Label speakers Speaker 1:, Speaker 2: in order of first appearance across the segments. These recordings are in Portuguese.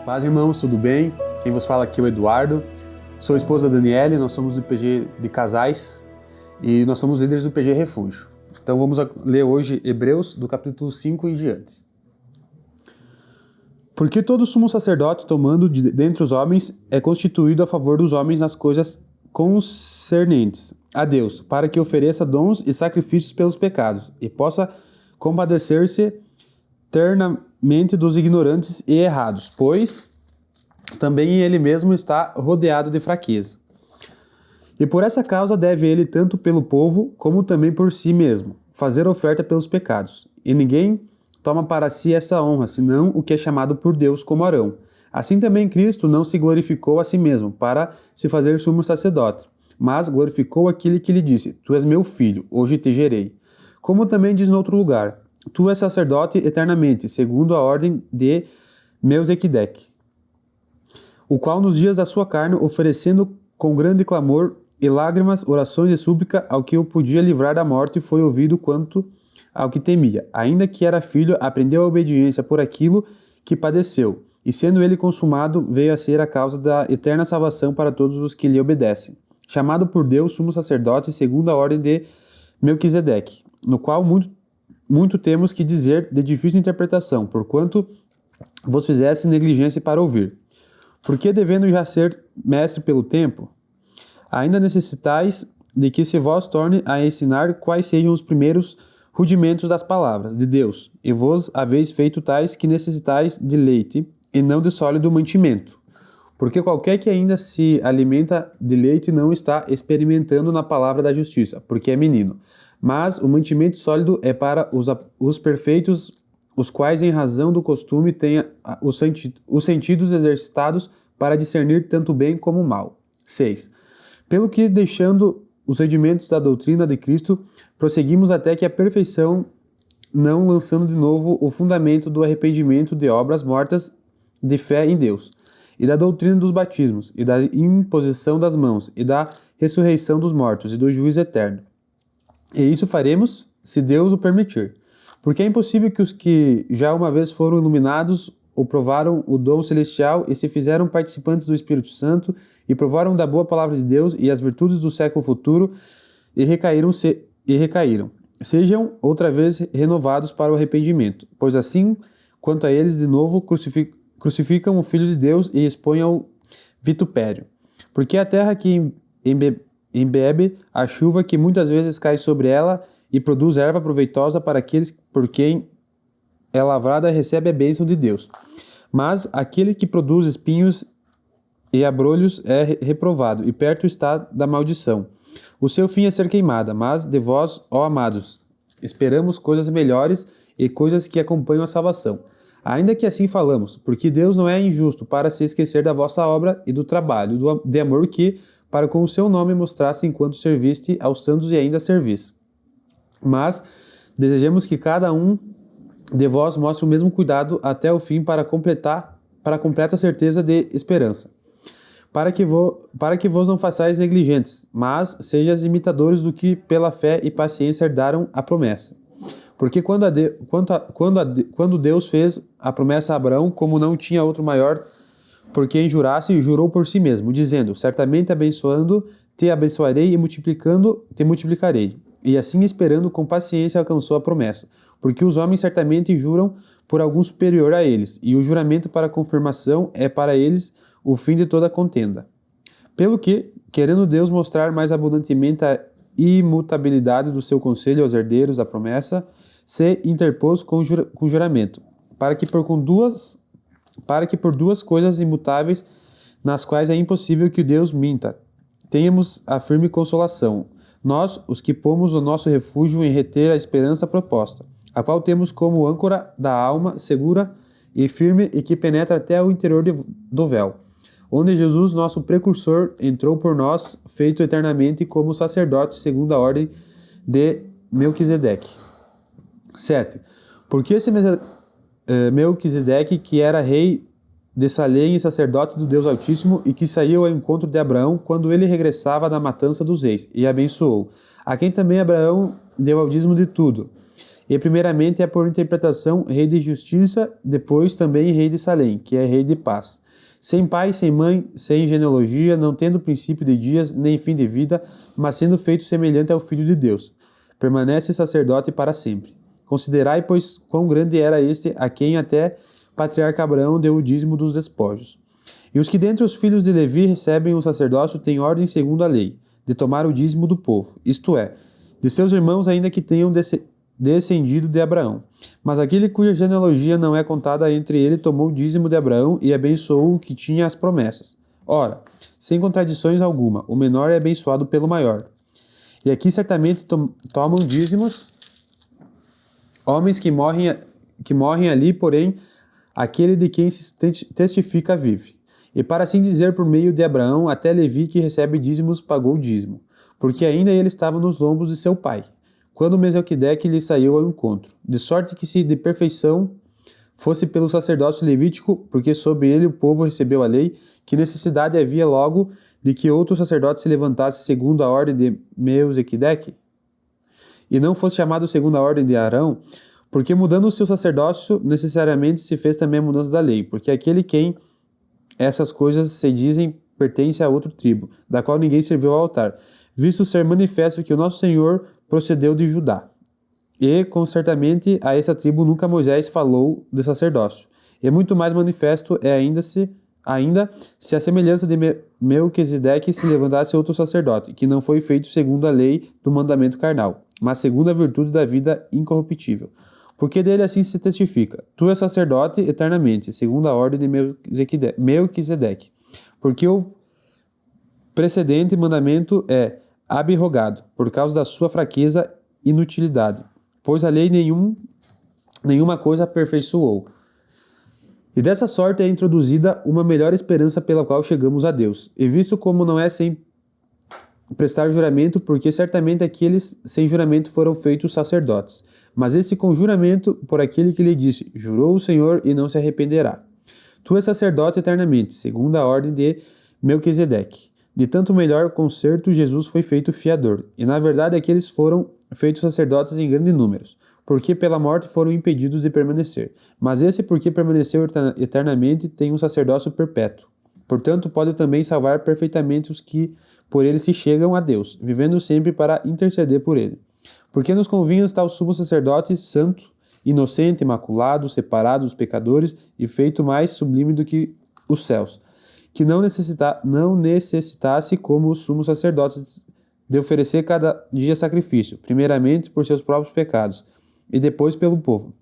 Speaker 1: Paz, irmãos, tudo bem? Quem vos fala aqui é o Eduardo. Sou esposa da Daniele, nós somos do IPG de Casais e nós somos líderes do IPG Refúgio. Então vamos ler hoje Hebreus, do capítulo 5 em diante. Porque todo sumo sacerdote, tomando dentre os homens, é constituído a favor dos homens nas coisas concernentes a Deus, para que ofereça dons e sacrifícios pelos pecados, e possa compadecer-se ternamente dos ignorantes e errados, pois também ele mesmo está rodeado de fraqueza. E por essa causa deve ele, tanto pelo povo, como também por si mesmo, fazer oferta pelos pecados. E ninguém toma para si essa honra, senão o que é chamado por Deus como Arão. Assim também Cristo não se glorificou a si mesmo, para se fazer sumo sacerdote, mas glorificou aquele que lhe disse: Tu és meu filho, hoje te gerei. Como também diz no outro lugar: Tu és sacerdote eternamente, segundo a ordem de Melquisedeque, o qual nos dias da sua carne, oferecendo com grande clamor e lágrimas, orações e súplica ao que o podia livrar da morte, foi ouvido quanto ao que temia. Ainda que era filho, aprendeu a obediência por aquilo que padeceu, e sendo ele consumado, veio a ser a causa da eterna salvação para todos os que lhe obedecem. Chamado por Deus, sumo sacerdote, segundo a ordem de Melquisedeque, no qual muito temos que dizer de difícil interpretação, porquanto vos fizesse negligência para ouvir. Porque, devendo já ser mestre pelo tempo, ainda necessitais de que se vos torne a ensinar quais sejam os primeiros rudimentos das palavras de Deus, e vos haveis feito tais que necessitais de leite, e não de sólido mantimento. Porque qualquer que ainda se alimenta de leite não está experimentando na palavra da justiça, porque é menino. Mas o mantimento sólido é para os perfeitos, os quais, em razão do costume, têm os sentidos exercitados para discernir tanto bem como o mal. 6. Pelo que, deixando os redimentos da doutrina de Cristo, prosseguimos até que a perfeição, não lançando de novo o fundamento do arrependimento de obras mortas de fé em Deus, e da doutrina dos batismos, e da imposição das mãos, e da ressurreição dos mortos, e do juízo eterno. E isso faremos, se Deus o permitir. Porque é impossível que os que já uma vez foram iluminados, ou provaram o dom celestial, e se fizeram participantes do Espírito Santo, e provaram da boa palavra de Deus, e as virtudes do século futuro, e recaíram, sejam outra vez renovados para o arrependimento. Pois assim, quanto a eles, de novo, crucificam o Filho de Deus, e expõem ao vitupério. Porque a terra que embebe a chuva que muitas vezes cai sobre ela e produz erva proveitosa para aqueles por quem é lavrada, recebe a bênção de Deus. Mas aquele que produz espinhos e abrolhos é reprovado, e perto está da maldição. O seu fim é ser queimada, mas de vós, ó amados, esperamos coisas melhores e coisas que acompanham a salvação. Ainda que assim falamos, porque Deus não é injusto para se esquecer da vossa obra e do trabalho, de amor que, para com o seu nome, mostrasse enquanto serviste aos santos e ainda servis. Mas desejamos que cada um de vós mostre o mesmo cuidado até o fim para a completa certeza de esperança. Para que vos não façais negligentes, mas sejais imitadores do que pela fé e paciência herdaram a promessa. Porque quando Deus fez a promessa a Abraão, como não tinha outro maior por quem jurasse, jurou por si mesmo, dizendo: certamente abençoando, te abençoarei, e multiplicando, te multiplicarei. E assim, esperando com paciência, alcançou a promessa. Porque os homens certamente juram por algum superior a eles, e o juramento para confirmação é para eles o fim de toda contenda. Pelo que, querendo Deus mostrar mais abundantemente a imutabilidade do seu conselho aos herdeiros da promessa, se interpôs com juramento, para que por duas coisas imutáveis, nas quais é impossível que Deus minta, tenhamos a firme consolação, nós, os que pomos o nosso refúgio em reter a esperança proposta, a qual temos como âncora da alma, segura e firme, e que penetra até o interior do véu, onde Jesus, nosso precursor, entrou por nós, feito eternamente como sacerdote segundo a ordem de Melquisedeque. 7. Porque esse Melquisedeque, que era rei de Salém e sacerdote do Deus Altíssimo, e que saiu ao encontro de Abraão quando ele regressava da matança dos reis, e abençoou, a quem também Abraão deu ao dízimo de tudo. E primeiramente é por interpretação rei de justiça, depois também rei de Salém, que é rei de paz. Sem pai, sem mãe, sem genealogia, não tendo princípio de dias, nem fim de vida, mas sendo feito semelhante ao Filho de Deus. Permanece sacerdote para sempre. Considerai, pois, quão grande era este, a quem até patriarca Abraão deu o dízimo dos despojos. E os que dentre os filhos de Levi recebem o sacerdócio têm ordem segundo a lei, de tomar o dízimo do povo, isto é, de seus irmãos ainda que tenham descendido de Abraão. Mas aquele cuja genealogia não é contada entre ele tomou o dízimo de Abraão e abençoou o que tinha as promessas. Ora, sem contradições alguma, o menor é abençoado pelo maior. E aqui certamente tomam dízimos homens que morrem ali, porém, aquele de quem se testifica vive. E para assim dizer, por meio de Abraão, até Levi, que recebe dízimos, pagou o dízimo, porque ainda ele estava nos lombos de seu pai, quando Melquisedeque lhe saiu ao encontro. De sorte que se de perfeição fosse pelo sacerdócio levítico, porque sob ele o povo recebeu a lei, que necessidade havia logo de que outro sacerdote se levantasse segundo a ordem de Melquisedeque? E não fosse chamado segundo a ordem de Arão, porque mudando o seu sacerdócio, necessariamente se fez também a mudança da lei, porque aquele quem essas coisas se dizem pertence a outro tribo, da qual ninguém serviu ao altar, visto ser manifesto que o nosso Senhor procedeu de Judá. E, concertamente, a essa tribo nunca Moisés falou de sacerdócio. E muito mais manifesto é ainda se a semelhança de Melquisedeque se levantasse outro sacerdote, que não foi feito segundo a lei do mandamento carnal, mas segundo a virtude da vida incorruptível. Porque dele assim se testifica: tu és sacerdote eternamente, segundo a ordem de Melquisedeque. Porque o precedente mandamento é abrogado, por causa da sua fraqueza e inutilidade, pois a lei nenhuma coisa aperfeiçoou. E dessa sorte é introduzida uma melhor esperança pela qual chegamos a Deus. E visto como não é sem prestar juramento, porque certamente aqueles sem juramento foram feitos sacerdotes. Mas esse com juramento por aquele que lhe disse: jurou o Senhor e não se arrependerá. Tu és sacerdote eternamente, segundo a ordem de Melquisedeque. De tanto melhor concerto, Jesus foi feito fiador. E na verdade aqueles foram feitos sacerdotes em grande número, porque pela morte foram impedidos de permanecer. Mas esse, porque permaneceu eternamente, tem um sacerdócio perpétuo. Portanto, pode também salvar perfeitamente os que por ele se chegam a Deus, vivendo sempre para interceder por ele. Porque nos convinha tal sumo sacerdote santo, inocente, imaculado, separado dos pecadores e feito mais sublime do que os céus, que não necessitasse, como os sumos sacerdotes, de oferecer cada dia sacrifício, primeiramente por seus próprios pecados, e depois pelo povo.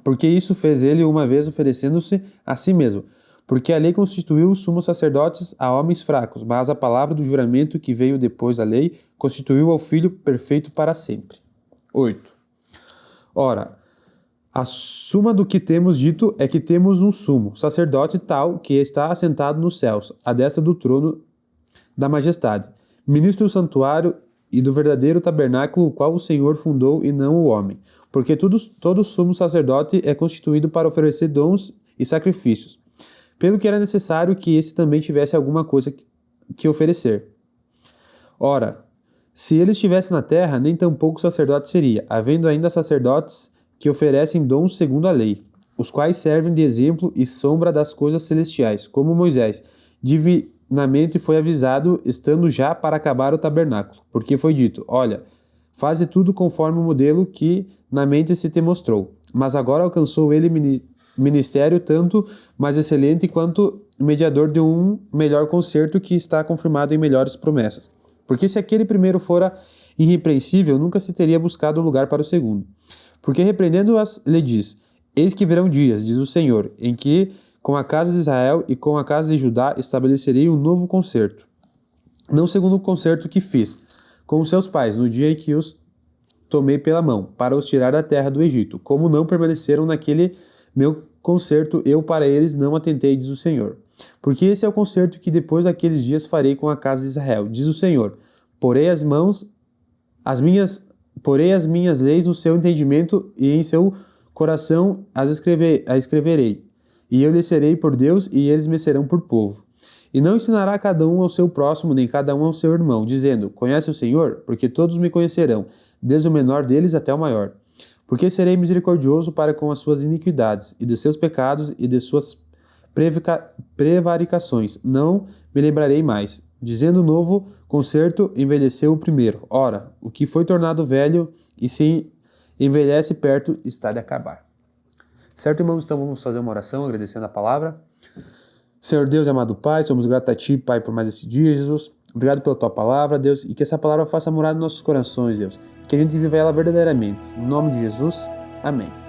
Speaker 1: Porque isso fez ele uma vez oferecendo-se a si mesmo. Porque a lei constituiu os sumos sacerdotes a homens fracos, mas a palavra do juramento que veio depois da lei constituiu ao Filho perfeito para sempre. 8. Ora, a suma do que temos dito é que temos um sumo sacerdote tal que está assentado nos céus, à destra do trono da majestade, ministro do santuário e do verdadeiro tabernáculo, o qual o Senhor fundou e não o homem. Porque todo sumo sacerdote é constituído para oferecer dons e sacrifícios, pelo que era necessário que esse também tivesse alguma coisa que oferecer. Ora, se ele estivesse na terra, nem tampouco sacerdote seria, havendo ainda sacerdotes que oferecem dons segundo a lei, os quais servem de exemplo e sombra das coisas celestiais, como Moisés divinamente foi avisado, estando já para acabar o tabernáculo, porque foi dito: olha, faze tudo conforme o modelo que na mente se te mostrou. Mas agora alcançou ele ministério tanto mais excelente quanto mediador de um melhor concerto que está confirmado em melhores promessas. Porque se aquele primeiro fora irrepreensível, nunca se teria buscado lugar para o segundo. Porque repreendendo-as, lhe diz: eis que virão dias, diz o Senhor, em que com a casa de Israel e com a casa de Judá estabelecerei um novo concerto. Não segundo o concerto que fiz com os seus pais, no dia em que os tomei pela mão, para os tirar da terra do Egito. Como não permaneceram naquele meu concerto, eu para eles não atentei, diz o Senhor. Porque esse é o concerto que depois daqueles dias farei com a casa de Israel, diz o Senhor. Porei as minhas leis no seu entendimento e em seu coração as escreverei. E eu lhes serei por Deus e eles me serão por povo. E não ensinará cada um ao seu próximo, nem cada um ao seu irmão, dizendo: conhece o Senhor? Porque todos me conhecerão, desde o menor deles até o maior. Porque serei misericordioso para com as suas iniquidades, e dos seus pecados e de suas prevaricações. Não me lembrarei mais. Dizendo novo concerto, envelheceu o primeiro. Ora, o que foi tornado velho e se envelhece perto está de acabar. Certo, irmãos? Então vamos fazer uma oração agradecendo a palavra. Senhor Deus e amado Pai, somos gratos a Ti, Pai, por mais esse dia, Jesus. Obrigado pela Tua palavra, Deus, e que essa palavra faça morar nos nossos corações, Deus. Que a gente viva ela verdadeiramente. Em nome de Jesus, amém.